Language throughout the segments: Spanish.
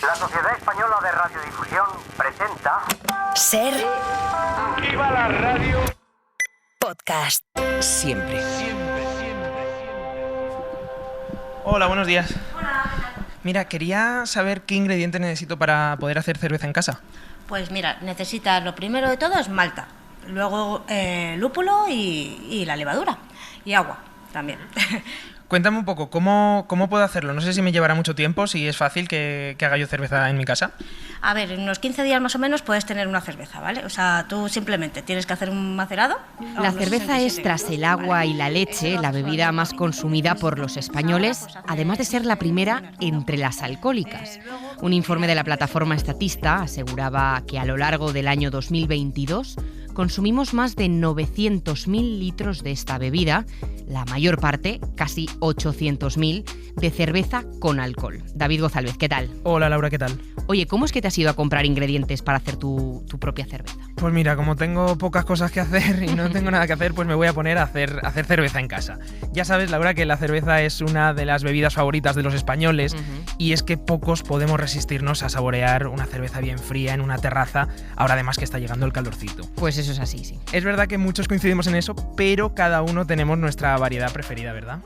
La Sociedad Española de Radiodifusión presenta... Ser... ¡Viva la radio! Podcast. Siempre. Hola, buenos días. Hola. Mira, quería saber qué ingrediente necesito para poder hacer cerveza en casa. Pues mira, necesitas, lo primero de todo es malta, luego lúpulo y la levadura, y agua también. Cuéntame un poco, ¿cómo puedo hacerlo? No sé si me llevará mucho tiempo, si es fácil que haga yo cerveza en mi casa. A ver, en unos 15 días más o menos puedes tener una cerveza, ¿vale? O sea, tú simplemente tienes que hacer un macerado. La cerveza es, tras el agua y la leche, la bebida más consumida por los españoles, además de ser la primera entre las alcohólicas. Un informe de la plataforma Statista aseguraba que a lo largo del año 2022 consumimos más de 900.000 litros de esta bebida, la mayor parte, casi 800.000, de cerveza con alcohol. David González, ¿qué tal? Hola Laura, ¿qué tal? Oye, ¿cómo es que te has ido a comprar ingredientes para hacer tu propia cerveza? Pues mira, como tengo pocas cosas que hacer y no tengo nada que hacer, pues me voy a poner a hacer cerveza en casa. Ya sabes, Laura, que la cerveza es una de las bebidas favoritas de los españoles y es que pocos podemos resistirnos a saborear una cerveza bien fría en una terraza, ahora además que está llegando el calorcito. Pues eso es así, sí. Es verdad que muchos coincidimos en eso, pero cada uno tenemos nuestra variedad preferida, ¿verdad?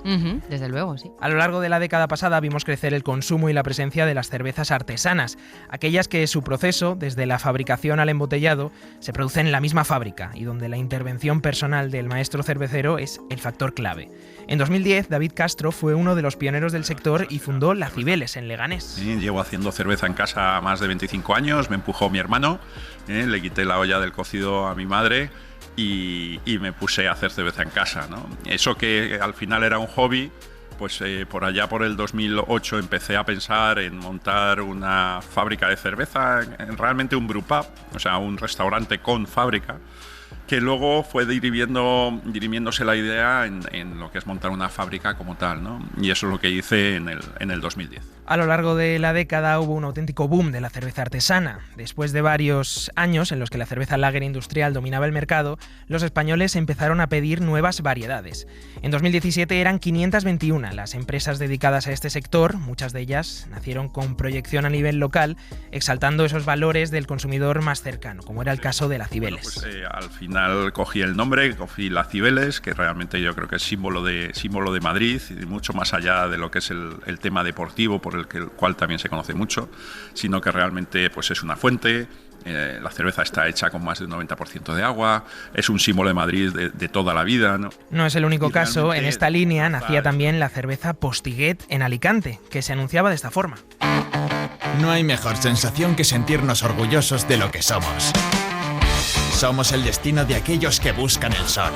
Desde luego, sí. A lo largo de la década pasada vimos crecer el consumo y la presencia de las cervezas artesanas, aquellas que su proceso, desde la fabricación al embotellado, se produce en la misma fábrica y donde la intervención personal del maestro cervecero es el factor clave. En 2010, David Castro fue uno de los pioneros del sector y fundó La Cibeles, en Leganés. Sí, llevo haciendo cerveza en casa más de 25 años, me empujó mi hermano, le quité la olla del cocido a mi madre y me puse a hacer cerveza en casa, ¿no? Eso que al final era un hobby, pues por allá por el 2008 empecé a pensar en montar una fábrica de cerveza, realmente un brewpub, o sea, un restaurante con fábrica, que luego fue dirimiéndose la idea en lo que es montar una fábrica como tal, ¿no? Y eso es lo que hice en el 2010. A lo largo de la década hubo un auténtico boom de la cerveza artesana. Después de varios años en los que la cerveza lager industrial dominaba el mercado, los españoles empezaron a pedir nuevas variedades. En 2017 eran 521 las empresas dedicadas a este sector, muchas de ellas nacieron con proyección a nivel local, exaltando esos valores del consumidor más cercano, como era el caso de La Cibeles. Bueno, pues, al final cogí el nombre, cogí La Cibeles, que realmente yo creo que es símbolo de Madrid, y mucho más allá de lo que es el tema deportivo, por el cual también se conoce mucho, sino que realmente pues es una fuente. La cerveza está hecha con más de un 90% de agua, es un símbolo de Madrid de toda la vida, ¿no? No es el único caso, en esta línea nacía también la cerveza Postiguet en Alicante, que se anunciaba de esta forma. No hay mejor sensación que sentirnos orgullosos de lo que somos. Somos el destino de aquellos que buscan el sol.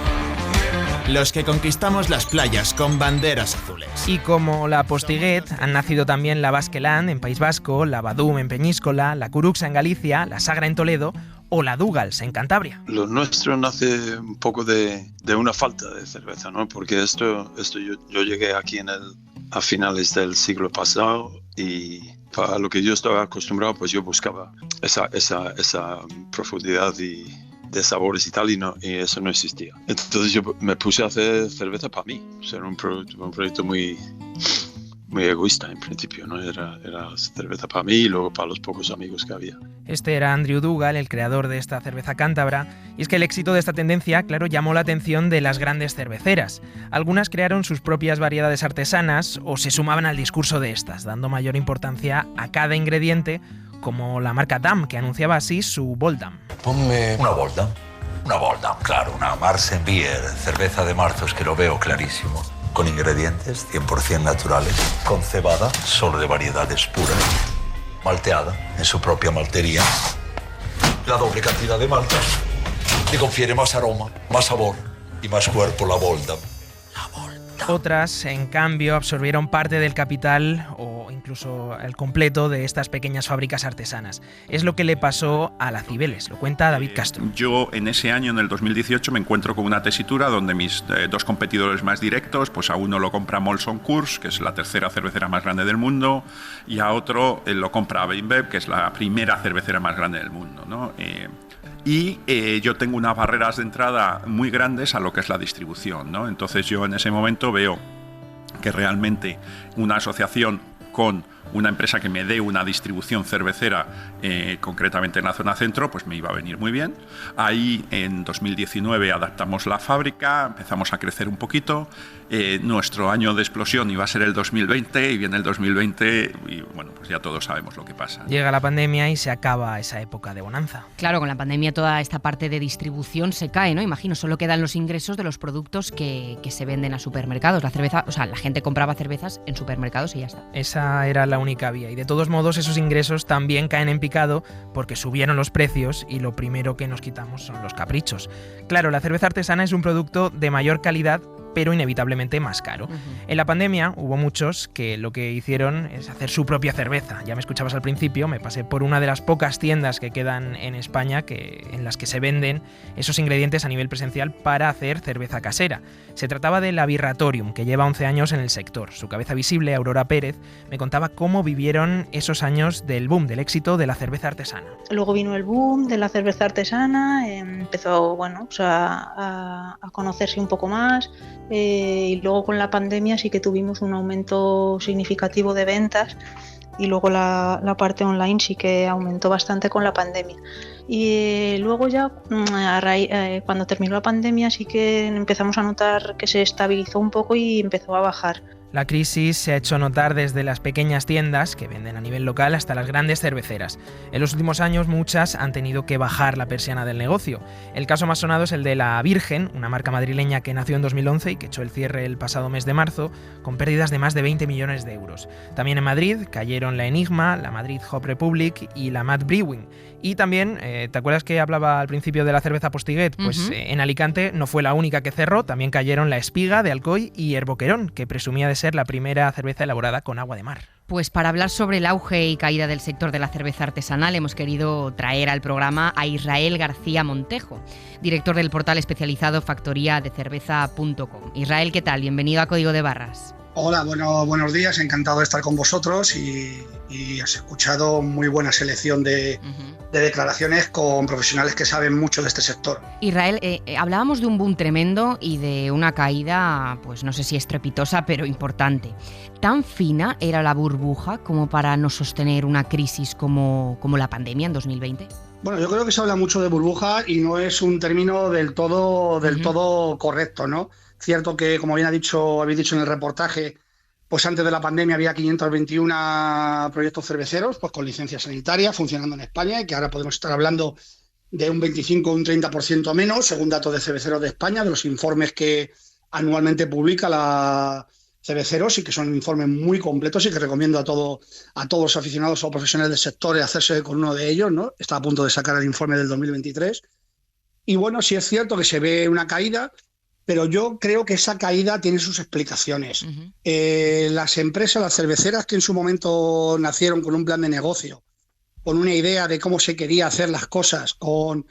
Los que conquistamos las playas con banderas azules. Y como la Postiguet, han nacido también la Basqueland en País Vasco, la Badum en Peñíscola, la Curuxa en Galicia, la Sagra en Toledo o la Dugals en Cantabria. Lo nuestro nace un poco de una falta de cerveza, ¿no? Porque yo llegué aquí a finales del siglo pasado y para lo que yo estaba acostumbrado, pues yo buscaba esa profundidad de sabores y tal, y eso no existía. Entonces yo me puse a hacer cerveza para mí. O sea, era un proyecto muy egoísta en principio, ¿no? Era cerveza para mí y luego para los pocos amigos que había. Este era Andrew Dougal, el creador de esta cerveza cántabra, y es que el éxito de esta tendencia, claro, llamó la atención de las grandes cerveceras. Algunas crearon sus propias variedades artesanas o se sumaban al discurso de estas, dando mayor importancia a cada ingrediente, como la marca Damm, que anunciaba así su Boldam. Ponme una Boldam, claro, una Marzen Beer, cerveza de marzos, que lo veo clarísimo, con ingredientes 100% naturales, con cebada solo de variedades puras, malteada en su propia maltería, la doble cantidad de maltas le confiere más aroma, más sabor y más cuerpo la Boldam. Otras, en cambio, absorbieron parte del capital o incluso el completo de estas pequeñas fábricas artesanas. Es lo que le pasó a La Cibeles, lo cuenta David Castro. Yo en ese año, en el 2018, me encuentro con una tesitura donde mis dos competidores más directos, pues a uno lo compra Molson Coors, que es la tercera cervecera más grande del mundo, y a otro lo compra InBev, que es la primera cervecera más grande del mundo, ¿no? Y yo tengo unas barreras de entrada muy grandes a lo que es la distribución, ¿no? Entonces yo en ese momento veo que realmente una asociación con una empresa que me dé una distribución cervecera, concretamente en la zona centro, pues me iba a venir muy bien. Ahí en 2019 adaptamos la fábrica, empezamos a crecer un poquito. Nuestro año de explosión iba a ser el 2020 y viene el 2020 y bueno, pues ya todos sabemos lo que pasa. Llega la pandemia y se acaba esa época de bonanza. Claro, con la pandemia toda esta parte de distribución se cae, ¿no? Imagino, solo quedan los ingresos de los productos que se venden a supermercados. La cerveza, o sea, la gente compraba cervezas en supermercados y ya está. Esa era la única vía y de todos modos esos ingresos también caen en picado porque subieron los precios y lo primero que nos quitamos son los caprichos. Claro, la cerveza artesana es un producto de mayor calidad pero inevitablemente más caro. En la pandemia hubo muchos que lo que hicieron es hacer su propia cerveza. Ya me escuchabas al principio, me pasé por una de las pocas tiendas que quedan en España en las que se venden esos ingredientes a nivel presencial para hacer cerveza casera. Se trataba de la Birratorium, que lleva 11 años en el sector. Su cabeza visible, Aurora Pérez, me contaba cómo vivieron esos años del boom, del éxito de la cerveza artesana. Luego vino el boom de la cerveza artesana, empezó a conocerse un poco más. Y luego con la pandemia sí que tuvimos un aumento significativo de ventas y luego la parte online sí que aumentó bastante con la pandemia. Y luego ya cuando terminó la pandemia sí que empezamos a notar que se estabilizó un poco y empezó a bajar. La crisis se ha hecho notar desde las pequeñas tiendas que venden a nivel local hasta las grandes cerveceras. En los últimos años muchas han tenido que bajar la persiana del negocio. El caso más sonado es el de La Virgen, una marca madrileña que nació en 2011 y que echó el cierre el pasado mes de marzo con pérdidas de más de 20 millones de euros. También en Madrid cayeron la Enigma, la Madrid Hop Republic y la Mad Brewing. Y también, ¿te acuerdas que hablaba al principio de la cerveza Postiguet? Pues en Alicante no fue la única que cerró, también cayeron la Espiga de Alcoy y Herboquerón, que presumía de ser la primera cerveza elaborada con agua de mar. Pues para hablar sobre el auge y caída del sector de la cerveza artesanal hemos querido traer al programa a Israel García Montejo, director del portal especializado factoriadecerveza.com. Israel, ¿qué tal? Bienvenido a Código de Barras. Hola, buenos días, encantado de estar con vosotros y has escuchado muy buena selección de declaraciones con profesionales que saben mucho de este sector. Israel, hablábamos de un boom tremendo y de una caída, pues no sé si estrepitosa, pero importante. ¿Tan fina era la burbuja como para no sostener una crisis como la pandemia en 2020? Bueno, yo creo que se habla mucho de burbuja y no es un término del todo correcto, ¿no? Cierto que, como bien habéis dicho en el reportaje, pues antes de la pandemia había 521 proyectos cerveceros pues con licencia sanitaria funcionando en España y que ahora podemos estar hablando de un 25 o un 30% menos, según datos de Cerveceros de España, de los informes que anualmente publica la Cerveceros y que son informes muy completos y que recomiendo a todos los aficionados o profesionales del sector hacerse con uno de ellos, ¿no? Está a punto de sacar el informe del 2023. Y bueno, sí es cierto que se ve una caída, pero yo creo que esa caída tiene sus explicaciones. Las empresas, las cerveceras que en su momento nacieron con un plan de negocio, con una idea de cómo se quería hacer las cosas, con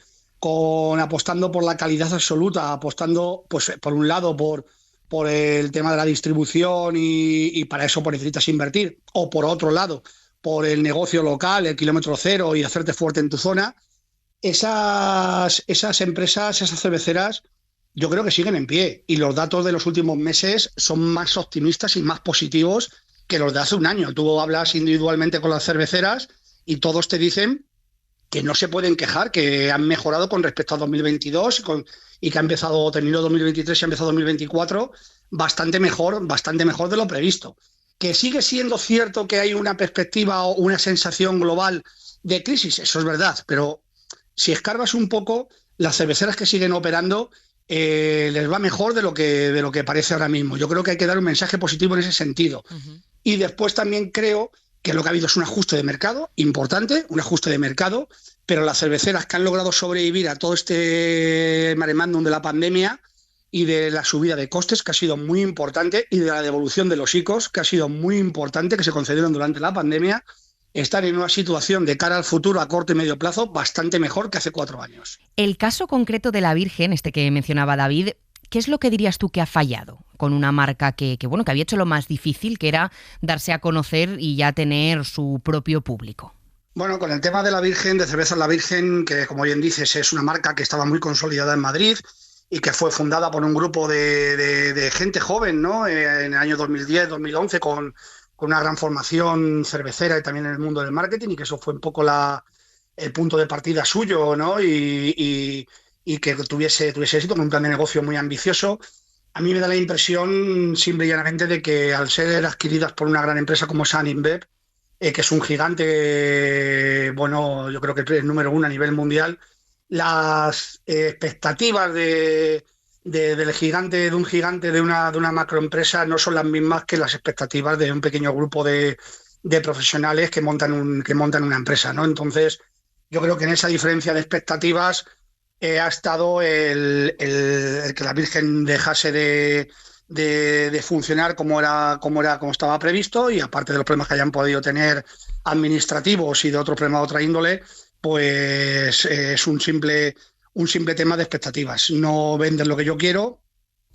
apostando por la calidad absoluta, apostando, pues por un lado, por el tema de la distribución y para eso pues necesitas invertir, o por otro lado, por el negocio local, el kilómetro cero y hacerte fuerte en tu zona, esas empresas, esas cerveceras, yo creo que siguen en pie y los datos de los últimos meses son más optimistas y más positivos que los de hace un año. Tú hablas individualmente con las cerveceras y todos te dicen que no se pueden quejar, que han mejorado con respecto a 2022 y que ha tenido 2023 y ha empezado 2024 bastante mejor de lo previsto. Que sigue siendo cierto que hay una perspectiva o una sensación global de crisis, eso es verdad, pero si escarbas un poco, las cerveceras que siguen operando les va mejor de lo que parece ahora mismo. Yo creo que hay que dar un mensaje positivo en ese sentido. Y después también creo que lo que ha habido es un ajuste de mercado importante, pero las cerveceras que han logrado sobrevivir a todo este mare magnum de la pandemia y de la subida de costes, que ha sido muy importante, y de la devolución de los ICOs, que ha sido muy importante, que se concedieron durante la pandemia, están en una situación de cara al futuro a corto y medio plazo bastante mejor que hace 4 años. El caso concreto de La Virgen, este que mencionaba David, ¿qué es lo que dirías tú que ha fallado con una marca que había hecho lo más difícil, que era darse a conocer y ya tener su propio público? Bueno, con el tema de La Virgen, de Cervezas La Virgen, que como bien dices es una marca que estaba muy consolidada en Madrid y que fue fundada por un grupo de gente joven, ¿no? En el año 2010, 2011, con una gran formación cervecera y también en el mundo del marketing, y que eso fue un poco el punto de partida suyo, ¿no? Y que tuviese éxito con un plan de negocio muy ambicioso. A mí me da la impresión, simple y llanamente, de que al ser adquiridas por una gran empresa como SAN InBev, que es un gigante, bueno, yo creo que es el número 1 a nivel mundial, las expectativas de un gigante de una macroempresa no son las mismas que las expectativas de un pequeño grupo de profesionales que montan una empresa, ¿no? Entonces, yo creo que en esa diferencia de expectativas ha estado el que la Virgen dejase de funcionar como estaba previsto, y aparte de los problemas que hayan podido tener administrativos y de otros problemas de otra índole, pues es un simple tema de expectativas. No venden lo que yo quiero,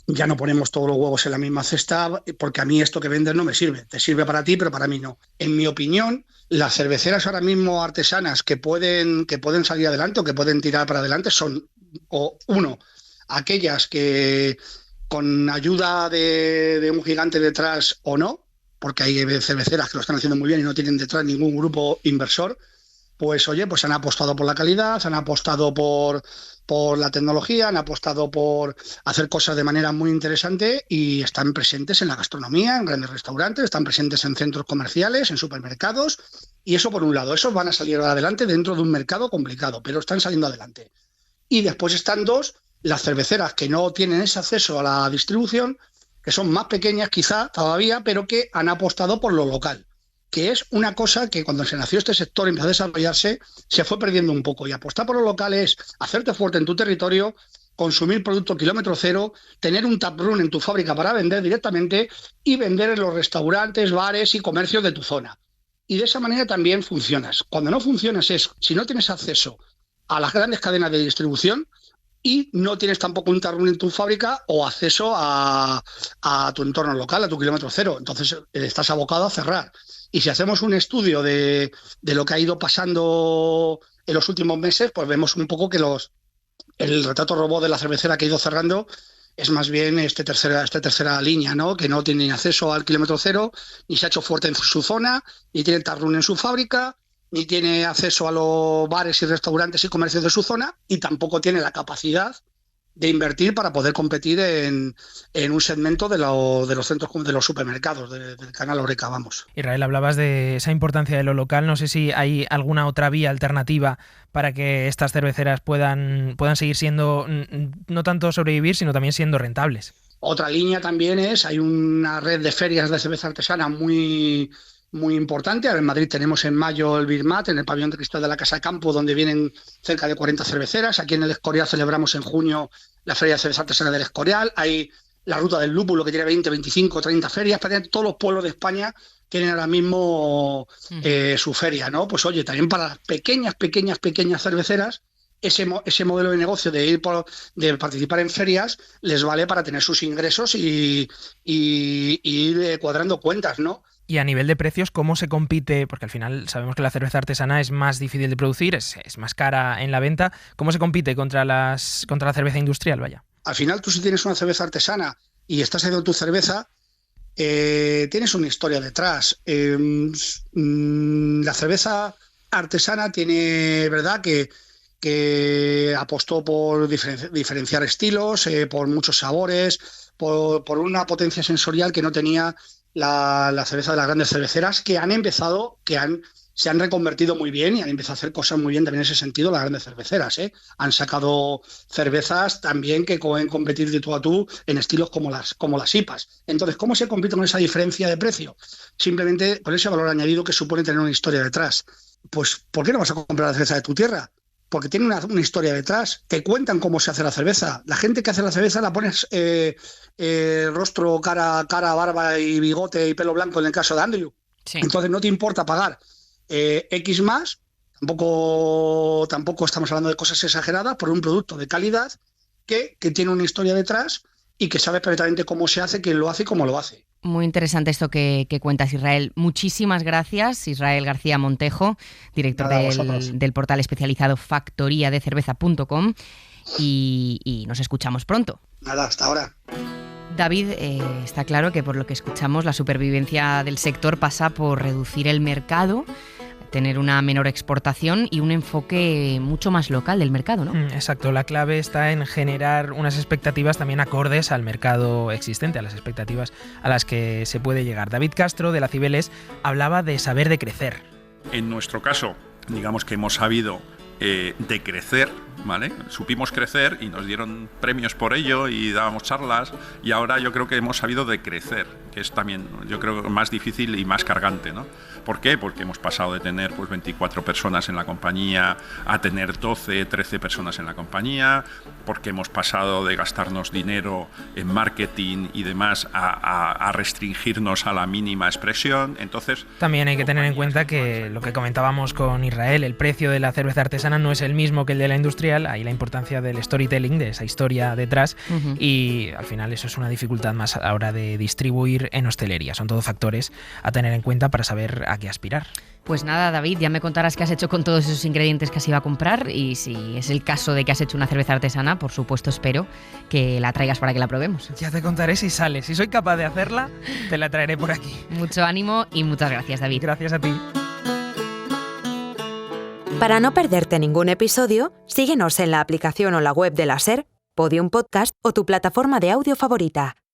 ya no ponemos todos los huevos en la misma cesta, porque a mí esto que vendes no me sirve. Te sirve para ti, pero para mí no. En mi opinión, las cerveceras ahora mismo artesanas que pueden salir adelante o que pueden tirar para adelante son, aquellas que con ayuda de un gigante detrás o no, porque hay cerveceras que lo están haciendo muy bien y no tienen detrás ningún grupo inversor, pues oye, pues han apostado por la calidad, han apostado por la tecnología, han apostado por hacer cosas de manera muy interesante y están presentes en la gastronomía, en grandes restaurantes, están presentes en centros comerciales, en supermercados, y eso por un lado. Esos van a salir adelante dentro de un mercado complicado, pero están saliendo adelante. Y después están las cerveceras que no tienen ese acceso a la distribución, que son más pequeñas quizá todavía, pero que han apostado por lo local, que es una cosa que cuando se nació este sector y empezó a desarrollarse, se fue perdiendo un poco. Y apostar por lo local es hacerte fuerte en tu territorio, consumir producto kilómetro cero, tener un taproom en tu fábrica para vender directamente y vender en los restaurantes, bares y comercios de tu zona. Y de esa manera también funcionas. Cuando no funcionas es si no tienes acceso a las grandes cadenas de distribución y no tienes tampoco un taproom en tu fábrica o acceso a tu entorno local, a tu kilómetro cero. Entonces estás abocado a cerrar. Y si hacemos un estudio de lo que ha ido pasando en los últimos meses, pues vemos un poco que el retrato robot de la cervecera que ha ido cerrando es más bien esta tercera línea, ¿no? Que no tiene ni acceso al kilómetro cero, ni se ha hecho fuerte en su zona, ni tiene taproom en su fábrica, ni tiene acceso a los bares y restaurantes y comercios de su zona, y tampoco tiene la capacidad de invertir para poder competir en un segmento de los centros, de los supermercados, del canal Horeca, vamos. Israel, hablabas de esa importancia de lo local. No sé si hay alguna otra vía alternativa para que estas cerveceras puedan seguir siendo, no tanto sobrevivir, sino también siendo rentables. Otra línea también hay una red de ferias de cerveza artesana muy importante. Ahora en Madrid tenemos en mayo el Birmat, en el pabellón de cristal de la Casa de Campo, donde vienen cerca de 40 cerveceras. Aquí en el Escorial celebramos en junio la Feria de Cerveza Artesana del Escorial. Hay la Ruta del Lúpulo, que tiene 20, 25, 30 ferias. Prácticamente todos los pueblos de España tienen ahora mismo su feria, ¿no? Pues oye, también para las pequeñas cerveceras, ese modelo de negocio de participar en ferias les vale para tener sus ingresos y ir cuadrando cuentas, ¿no? Y a nivel de precios, ¿cómo se compite? Porque al final sabemos que la cerveza artesana es más difícil de producir, es más cara en la venta. ¿Cómo se compite contra la cerveza industrial, vaya? Al final, tú si tienes una cerveza artesana y estás haciendo tu cerveza, tienes una historia detrás. La cerveza artesana tiene, ¿verdad?, que apostó por diferenciar estilos, por muchos sabores, por una potencia sensorial que no tenía la cerveza de las grandes cerveceras, que se han reconvertido muy bien y han empezado a hacer cosas muy bien también en ese sentido las grandes cerveceras, ¿eh? Han sacado cervezas también que pueden competir de tú a tú en estilos como las IPAs. Entonces, ¿cómo se compite con esa diferencia de precio? Simplemente por ese valor añadido que supone tener una historia detrás. Pues, ¿por qué no vas a comprar la cerveza de tu tierra? Porque tiene una historia detrás. Te cuentan cómo se hace la cerveza. La gente que hace la cerveza la pones rostro, cara, barba y bigote y pelo blanco en el caso de Andrew. Sí. Entonces no te importa pagar X más, tampoco estamos hablando de cosas exageradas, por un producto de calidad que tiene una historia detrás y que sabe perfectamente cómo se hace, quién lo hace y cómo lo hace. Muy interesante esto que cuentas, Israel. Muchísimas gracias, Israel García Montejo, director del portal especializado factoriadecerveza.com, y nos escuchamos pronto. Nada, hasta ahora. David, está claro que por lo que escuchamos la supervivencia del sector pasa por reducir el mercado, tener una menor exportación y un enfoque mucho más local del mercado, ¿no? Exacto, la clave está en generar unas expectativas también acordes al mercado existente, a las expectativas a las que se puede llegar. David Castro, de la Cibeles, hablaba de saber decrecer. En nuestro caso, digamos que hemos sabido decrecer, ¿vale? Supimos crecer y nos dieron premios por ello y dábamos charlas, y ahora yo creo que hemos sabido decrecer, que es también, yo creo, más difícil y más cargante, ¿no? ¿Por qué? Porque hemos pasado de tener 24 personas en la compañía a tener 12, 13 personas en la compañía, porque hemos pasado de gastarnos dinero en marketing y demás a restringirnos a la mínima expresión. Entonces, también hay que tener en cuenta que lo que comentábamos con Israel, el precio de la cerveza artesana no es el mismo que el de la industrial, ahí la importancia del storytelling, de esa historia detrás, y al final eso es una dificultad más a la hora de distribuir en hostelería. Son todos factores a tener en cuenta para saber a qué aspirar. Pues nada, David, ya me contarás qué has hecho con todos esos ingredientes que has ido a comprar, y si es el caso de que has hecho una cerveza artesana, por supuesto espero que la traigas para que la probemos. Ya te contaré si sale. Si soy capaz de hacerla, te la traeré por aquí. Mucho ánimo y muchas gracias, David. Gracias a ti. Para no perderte ningún episodio, síguenos en la aplicación o la web de la SER, Podium Podcast o tu plataforma de audio favorita.